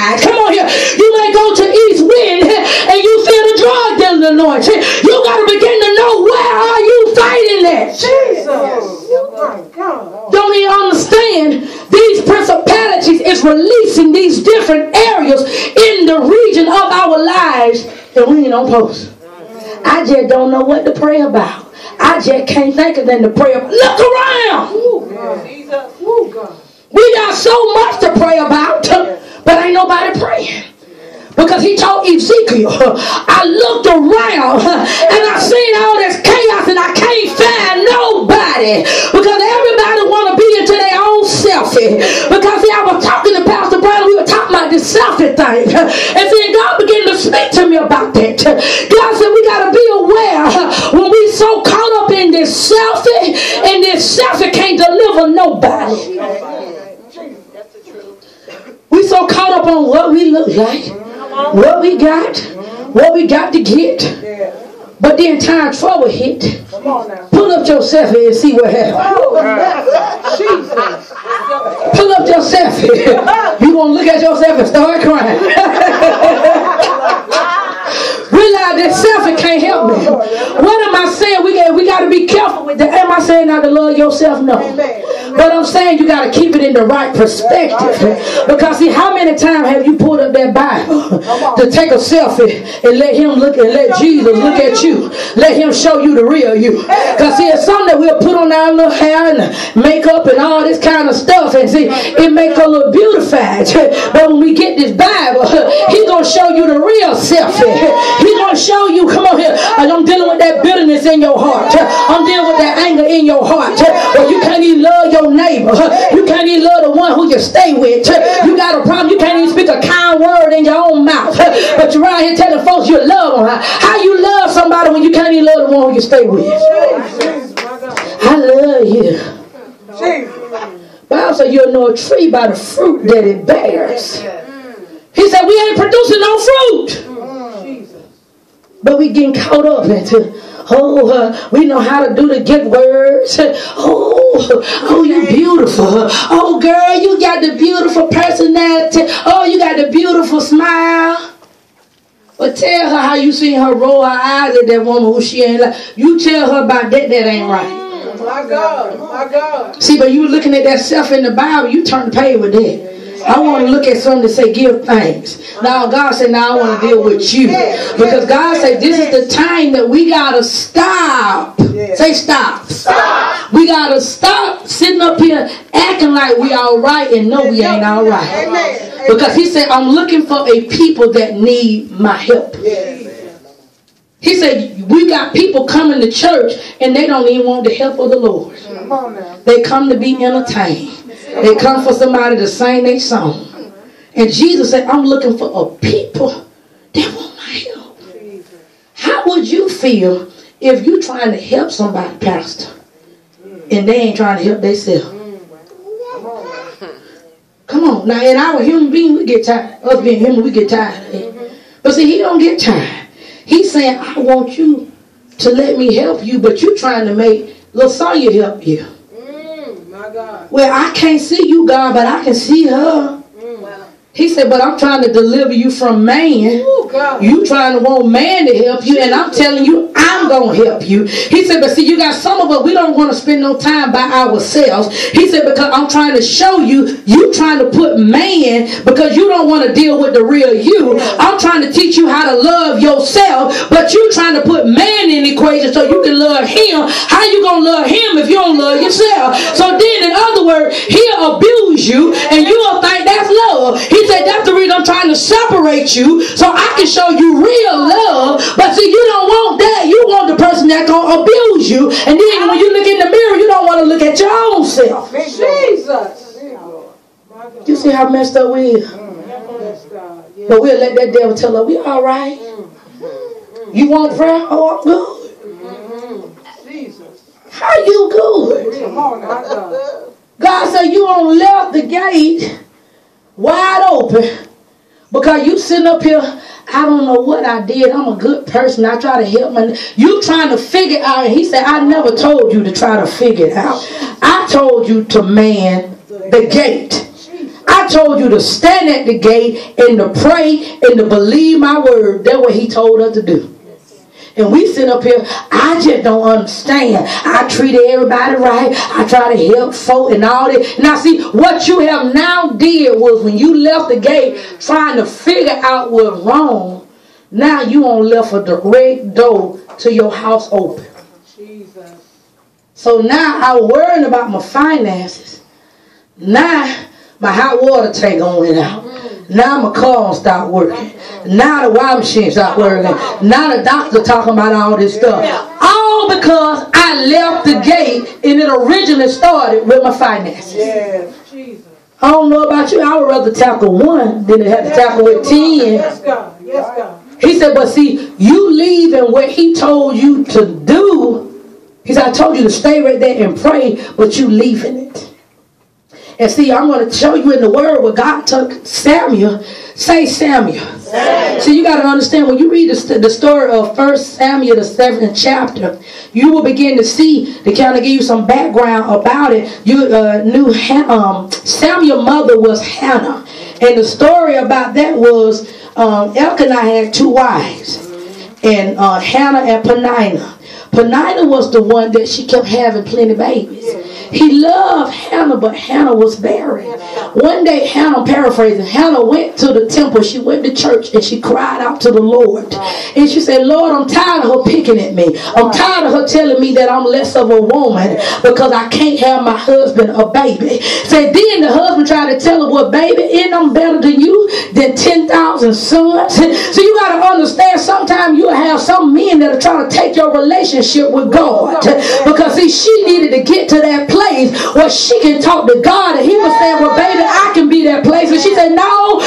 side. Come on here. You may go to East Wind and you feel the drug dealer anointing. You got to begin to know, where are you fighting at? Jesus. Don't even understand these principalities is releasing these different areas in the region of our lives, and we ain't on post. I just don't know what to pray about. I just can't think of them to pray about. Look around. We got so much to pray about, but ain't nobody praying. Because he told Ezekiel, I looked around and I seen all this chaos and I can't find nobody. Because everybody want to be into their own selfie. Because see, I was talking to Pastor Brown, we were talking about this selfie thing. And then God began to speak to me about that. God said we got to be aware when we so caught up in this selfie, and this selfie can't deliver nobody. We so caught up on what we look like, what we got to get. But then time trouble hit. Pull up your selfie and see what happens. Pull up your selfie. You gonna look at yourself and start crying. Realize that selfie can't help me. What am I saying? We got to be careful with that. Am I saying not to love yourself? No. But I'm saying you got to keep it in the right perspective. Because see, how many times have you pulled up that Bible to take a selfie and let him look and let Jesus look at you? Let him show you the real you. Because see, it's something that we'll put on our little hair and makeup and all this kind of stuff. And see, it make a little beautified. But when we get this Bible, he's going to show you the real selfie. He's going to show you, come on here, I'm dealing with that bitterness in your heart. I'm dealing with that anger in your heart. But you can't even love your neighbor. You can't even love the one who you stay with. You got a problem. You can't even speak a kind word in your own mouth. But you're around here telling folks you love them. How you love somebody when you can't even love the one who you stay with? I love you. Bible said you'll know a tree by the fruit that it bears. He said we ain't producing no fruit. But we getting caught up into, we know how to do the good words. Oh, you beautiful. Oh, girl, you got the beautiful personality. Oh, you got the beautiful smile. But tell her how you seen her roll her eyes at that woman who she ain't like. You tell her about that ain't right. My God. See, but you looking at that self in the Bible, you turn the page with that. I want to look at something to say, give thanks. Now, God said, now I want to deal with you. Because God said, this is the time that we got to stop. Say stop. Stop. We got to stop sitting up here acting like we all right and know we ain't all right. Because he said, I'm looking for a people that need my help. He said, we got people coming to church and they don't even want the help of the Lord. They come to be entertained. They come for somebody to sing their song. And Jesus said, I'm looking for a people that want my help. How would you feel if you trying to help somebody, Pastor, and they ain't trying to help themselves? Come on. Now, in our human being, we get tired. Us being human, we get tired. But see, he don't get tired. He's saying, I want you to let me help you, but you trying to make little Sonya help you. Well, I can't see you, God, but I can see her. He said, but I'm trying to deliver you from man. You trying to want man to help you, and I'm telling you, I'm going to help you. He said, but see, you got some of us, we don't want to spend no time by ourselves. He said, because I'm trying to show you, you trying to put man, because you don't want to deal with the real you. I'm trying to teach you how to love yourself, but you trying to put man in the equation so you can love him. How you going to love him if you don't love yourself? So then, in other words, he'll abuse you, and you'll think that's love. He said, that's the reason I'm trying to separate you so I can show you real love. But see, you don't want that. You want the person that's going to abuse you. And then when you look in the mirror, you don't want to look at your own self. Jesus. You see how messed up we are? But we'll let that devil tell us, we all right. You want prayer? Oh, I'm good. How you good? God said you on left the gate wide open because you sitting up here, I don't know what I did. I'm a good person. I try to help my... You trying to figure out. And he said, I never told you to try to figure it out. I told you to man the gate. I I told you to stand at the gate and to pray and to believe my word. That's what he told her to do. And we sit up here, I just don't understand. I treated everybody right. I try to help folk and all that. Now see, what you have now did was when you left the gate trying to figure out what's wrong, now you on left a direct door to your house open. Jesus. So now I was worrying about my finances. Now my hot water tank went out. Now my car stopped working. Now the washing machine stopped working. Now the doctor talking about all this stuff. All because I left the gate and it originally started with my finances. Yeah. Jesus. I don't know about you. I would rather tackle one than to have to tackle with 10. Yes, God. Yes, God. He said, but see, you leaving what he told you to do. He said, I told you to stay right there and pray, but you leaving it. And see, I'm going to show you in the word where God took Samuel. Say Samuel. So you got to understand, when you read the story of 1 Samuel, the 7th chapter, you will begin to see, to kind of give you some background about it. You knew Samuel's mother was Hannah. And the story about that was Elkanah had 2 wives. And Hannah and Peninnah. Peninnah was the one that she kept having plenty of babies. He loved Hannah, but Hannah was barren. One day, Hannah, paraphrasing, Hannah went to the temple. She went to church and she cried out to the Lord. And she said, Lord, I'm tired of her picking at me. I'm tired of her telling me that I'm less of a woman because I can't have my husband a baby. So then the husband tried to tell her, well, baby, ain't I'm better than you than 10,000 sons. So you got to understand, sometimes you'll have some men that are trying to take your relationship with God. Because see, she needed to get to that place where she can talk to God. And he was saying, well, baby, I can be that place. And she said, no,